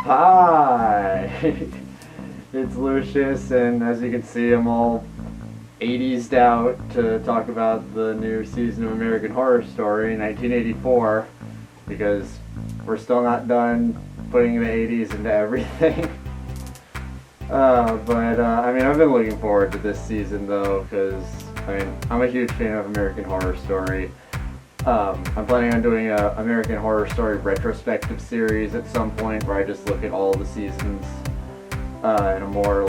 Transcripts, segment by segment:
Hi! It's Lucius, and as you can see, I'm all 80'sed out to talk about the new season of American Horror Story, 1984, because we're still not done putting the 80s into everything. I mean, I've been looking forward to this season, though, because, I'm a huge fan of American Horror Story. I'm planning on doing a American Horror Story retrospective series at some point where I just look at all the seasons in a more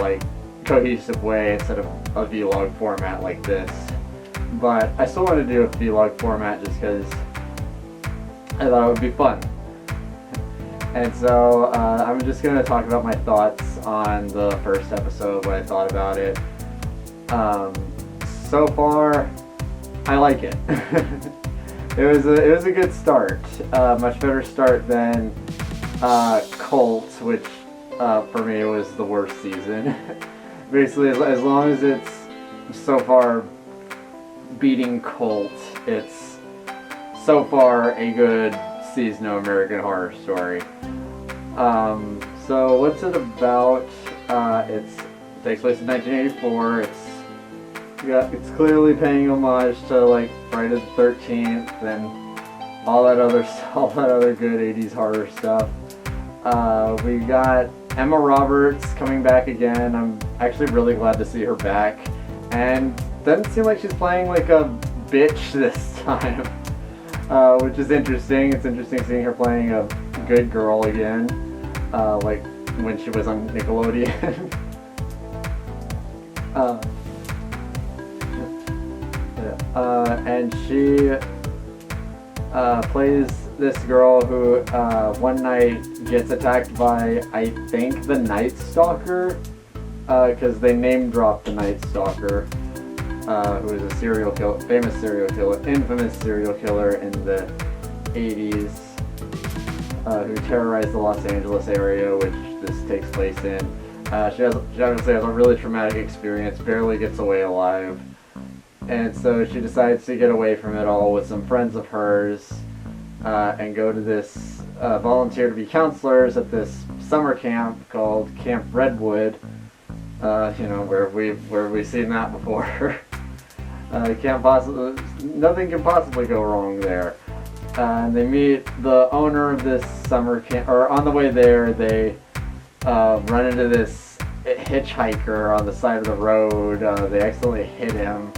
cohesive way instead of a vlog format like this. But I still want to do a vlog format just because I thought it would be fun. And so I'm just going to talk about my thoughts on the first episode, what I thought about it. So far, I like it. It was a good start, much better start than Cult, which for me was the worst season. Basically, as long as it's so far beating Cult, it's so far a good season of American Horror Story. So what's it about? It takes place in 1984. It's clearly paying homage to Friday the 13th and all that other good 80s horror stuff. We got Emma Roberts coming back again. I'm actually really glad to see her back, and doesn't seem like she's playing like a bitch this time, which is interesting. It's interesting seeing her playing a good girl again, like when she was on Nickelodeon. And she plays this girl who one night gets attacked by, I think, the Night Stalker, because they name dropped the Night Stalker, who is a infamous serial killer in the 80s, who terrorized the Los Angeles area, which this takes place in. She obviously has a really traumatic experience, barely gets away alive. And so she decides to get away from it all with some friends of hers and go to this volunteer to be counselors at this summer camp called Camp Redwood. Where we've seen that before. Nothing can possibly go wrong there. And they meet the owner of this summer camp, or on the way there they run into this hitchhiker on the side of the road. They accidentally hit him.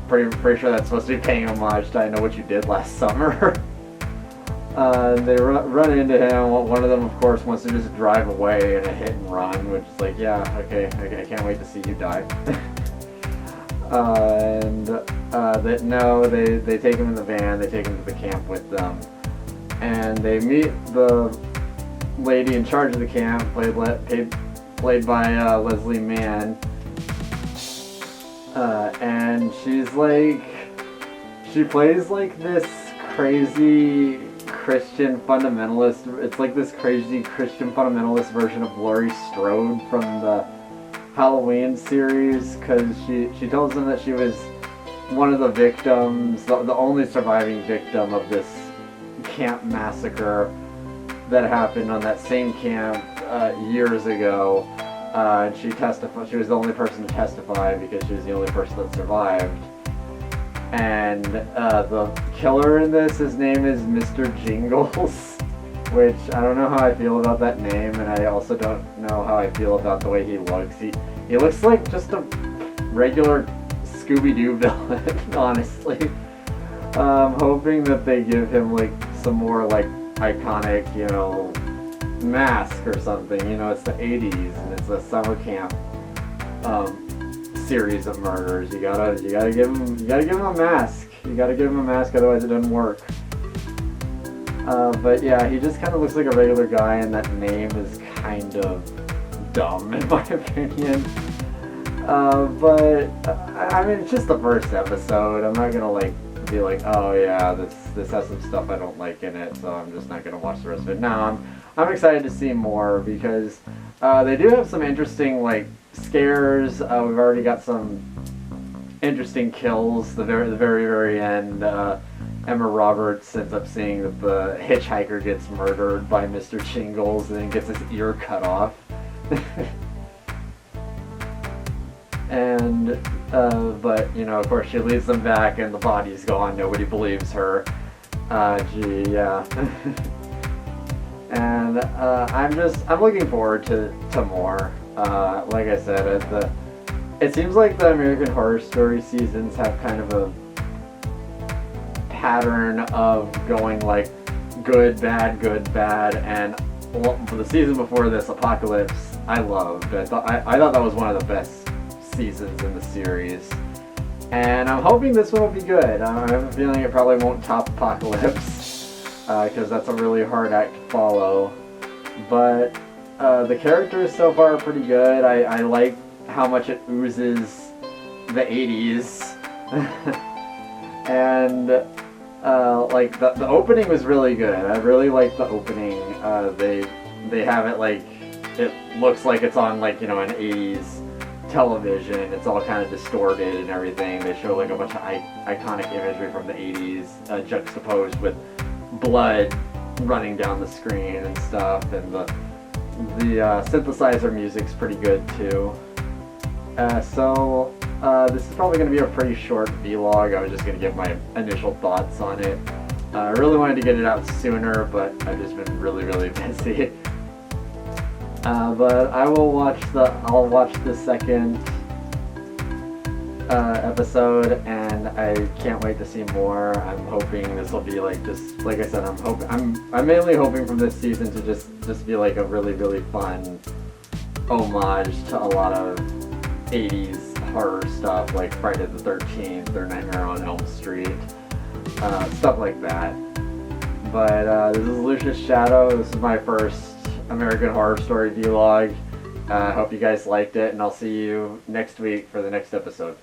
Pretty sure that's supposed to be paying homage to I Know What You Did Last Summer. They run into him. One of them, of course, wants to just drive away in a hit and run, which is like, yeah, okay, I can't wait to see you die. They take him in the van. They take him to the camp with them, and they meet the lady in charge of the camp, played by Leslie Mann. And she plays like this crazy Christian fundamentalist. It's like this crazy Christian fundamentalist version of Laurie Strode from the Halloween series, because she tells them that she was one of the victims, the only surviving victim of this camp massacre that happened on that same camp years ago. And she was the only person to testify because she was the only person that survived. And the killer in this, his name is Mr. Jingles, which I don't know how I feel about that name, and I also don't know how I feel about the way he looks. He looks like just a regular Scooby-Doo villain, honestly. I'm hoping that they give him some more iconic, mask or something. It's the 80s and it's a summer camp series of murders. You gotta give him a mask. Otherwise it doesn't work. But yeah, he just kind of looks like a regular guy, and that name is kind of dumb in my opinion. But I mean, it's just the first episode. I'm not gonna be like, oh yeah, this has some stuff I don't like in it, so I'm just not gonna watch the rest of it. No, I'm excited to see more because they do have some interesting scares. We've already got some interesting kills. The very end. Emma Roberts ends up seeing that the hitchhiker gets murdered by Mr. Jingles and then gets his ear cut off. And, but, you know, of course she leads them back and the body's gone. Nobody believes her. Gee, yeah. And, I'm looking forward to more. Like I said, it seems like the American Horror Story seasons have kind of a pattern of going like good, bad, and for the season before this, Apocalypse, I loved. I thought that was one of the best seasons in the series. And I'm hoping this one will be good. I have a feeling it probably won't top Apocalypse, because that's a really hard act to follow. But the characters so far are pretty good. I like how much it oozes the 80s. And like the opening was really good. I really liked the opening. They have it like, it looks like it's on like, you know, an 80s television. It's all kind of distorted and everything. They show like a bunch of iconic imagery from the 80s juxtaposed with blood running down the screen and stuff. And the synthesizer music's pretty good too. So this is probably going to be a pretty short vlog. I was just going to give my initial thoughts on it. I really wanted to get it out sooner, but I've just been really busy. But I'll watch the second episode, and I can't wait to see more. I'm hoping this will be like, just like I said, I'm mainly hoping from this season to just be like a really fun homage to a lot of 80s horror stuff like Friday the 13th or Nightmare on Elm Street, stuff like that. But this is Lucius Shadow. This is my first American Horror Story vlog. I hope you guys liked it, and I'll see you next week for the next episode.